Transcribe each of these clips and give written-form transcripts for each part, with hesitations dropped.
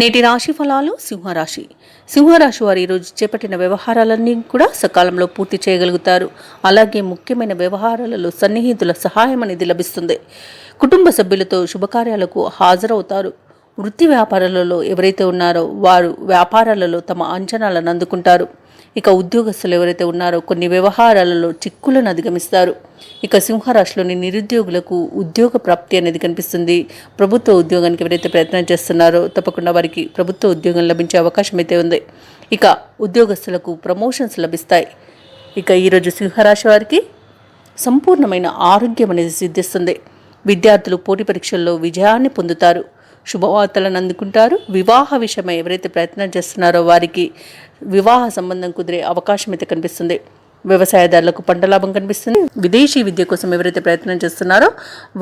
నేటి రాశి ఫలాలు సింహరాశి వారు ఈరోజు చేపట్టిన వ్యవహారాలన్నీ కూడా సకాలంలో పూర్తి చేయగలుగుతారు. అలాగే ముఖ్యమైన వ్యవహారాలలో సన్నిహితుల సహాయం అనేది లభిస్తుంది. కుటుంబ సభ్యులతో శుభకార్యాలకు హాజరవుతారు. వృత్తి వ్యాపారాలలో ఎవరైతే ఉన్నారో వారు వ్యాపారాలలో తమ అంచనాలను అందుకుంటారు. ఇక ఉద్యోగస్తులు ఎవరైతే ఉన్నారో కొన్ని వ్యవహారాలలో చిక్కులను అధిగమిస్తారు. ఇక సింహరాశిలోని నిరుద్యోగులకు ఉద్యోగ ప్రాప్తి అనేది కనిపిస్తుంది. ప్రభుత్వ ఉద్యోగానికి ఎవరైతే ప్రయత్నం చేస్తున్నారో తప్పకుండా వారికి ప్రభుత్వ ఉద్యోగం లభించే అవకాశం అయితే ఉంది. ఇక ఉద్యోగస్తులకు ప్రమోషన్స్ లభిస్తాయి. ఇక ఈరోజు సింహరాశి వారికి సంపూర్ణమైన ఆరోగ్యం అనేది సిద్ధిస్తుంది. విద్యార్థులు పోటీ పరీక్షల్లో విజయాన్ని పొందుతారు. శుభవార్తలను అందుకుంటారు. వివాహ విషయమై ఎవరైతే ప్రయత్నం చేస్తున్నారో వారికి వివాహ సంబంధం కుదిరే అవకాశం అయితే కనిపిస్తుంది. వ్యవసాయదారులకు పంట లాభం కనిపిస్తుంది. విదేశీ విద్య కోసం ఎవరైతే ప్రయత్నం చేస్తున్నారో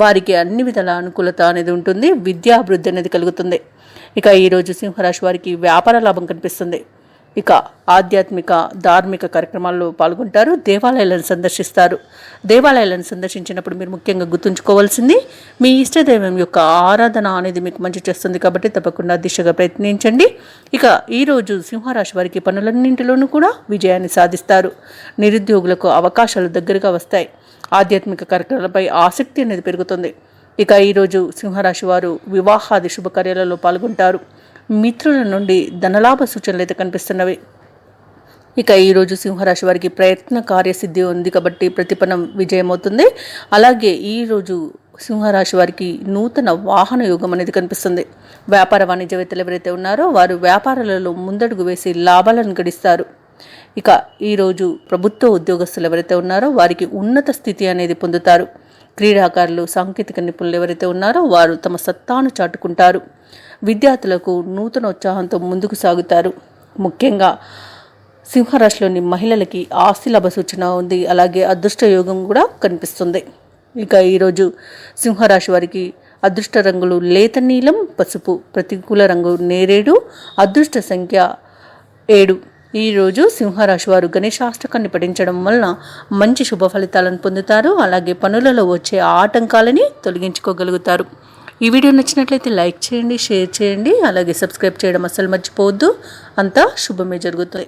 వారికి అన్ని విధాల అనుకూలత అనేది ఉంటుంది. విద్యాభివృద్ధి అనేది కలుగుతుంది. ఇక ఈరోజు సింహరాశి వారికి వ్యాపార లాభం కనిపిస్తుంది. ఇక ఆధ్యాత్మిక ధార్మిక కార్యక్రమాల్లో పాల్గొంటారు. దేవాలయాలను సందర్శిస్తారు. దేవాలయాలను సందర్శించినప్పుడు మీరు ముఖ్యంగా గుర్తుంచుకోవాల్సింది మీ ఇష్టదైవం యొక్క ఆరాధన అనేది మీకు మంచి చేస్తుంది. కాబట్టి తప్పకుండా దిశగా ప్రయత్నించండి. ఇక ఈరోజు సింహరాశి వారికి పనులన్నింటిలోనూ కూడా విజయాన్ని సాధిస్తారు. నిరుద్యోగులకు అవకాశాలు దగ్గరగా వస్తాయి. ఆధ్యాత్మిక కార్యక్రమాలపై ఆసక్తి అనేది పెరుగుతుంది. ఇక ఈరోజు సింహరాశి వారు వివాహాది శుభకార్యాలలో పాల్గొంటారు. మిత్రుల నుండి ధనలాభ సూచనలు అయితే కనిపిస్తున్నవి. ఇక ఈరోజు సింహరాశి వారికి ప్రయత్న కార్యసిద్ధి ఉంది కాబట్టి ప్రతిఫలం విజయమవుతుంది. అలాగే ఈరోజు సింహరాశి వారికి నూతన వాహన యోగం అనేది కనిపిస్తుంది. వ్యాపార వాణిజ్యవేత్తలు ఎవరైతే ఉన్నారో వారు వ్యాపారాలలో ముందడుగు వేసి లాభాలను గడిస్తారు. ఇక ఈరోజు ప్రభుత్వ ఉద్యోగస్తులు ఎవరైతే ఉన్నారో వారికి ఉన్నత స్థితి అనేది పొందుతారు. క్రీడాకారులు సాంకేతిక నిపుణులు ఎవరైతే ఉన్నారో వారు తమ సత్తాను చాటుకుంటారు. విద్యార్థులకు నూతన ఉత్సాహంతో ముందుకు సాగుతారు. ముఖ్యంగా సింహరాశిలోని మహిళలకి ఆస్తి లాభ సూచన ఉంది. అలాగే అదృష్ట యోగం కూడా కనిపిస్తుంది. ఇక ఈరోజు సింహరాశి వారికి అదృష్ట రంగులు లేత నీలం, పసుపు, ప్రతికూల రంగు నేరేడు, అదృష్ట సంఖ్య 7. ఈరోజు సింహరాశి వారు గణేశాష్టకాన్ని పఠించడం వలన మంచి శుభ ఫలితాలను పొందుతారు. అలాగే పనులలో వచ్చే ఆటంకాలని తొలగించుకోగలుగుతారు. ఈ వీడియో నచ్చినట్లయితే లైక్ చేయండి, షేర్ చేయండి, అలాగే సబ్స్క్రైబ్ చేయడం అస్సలు మర్చిపోవద్దు. అంతా శుభమే జరుగుతుంది.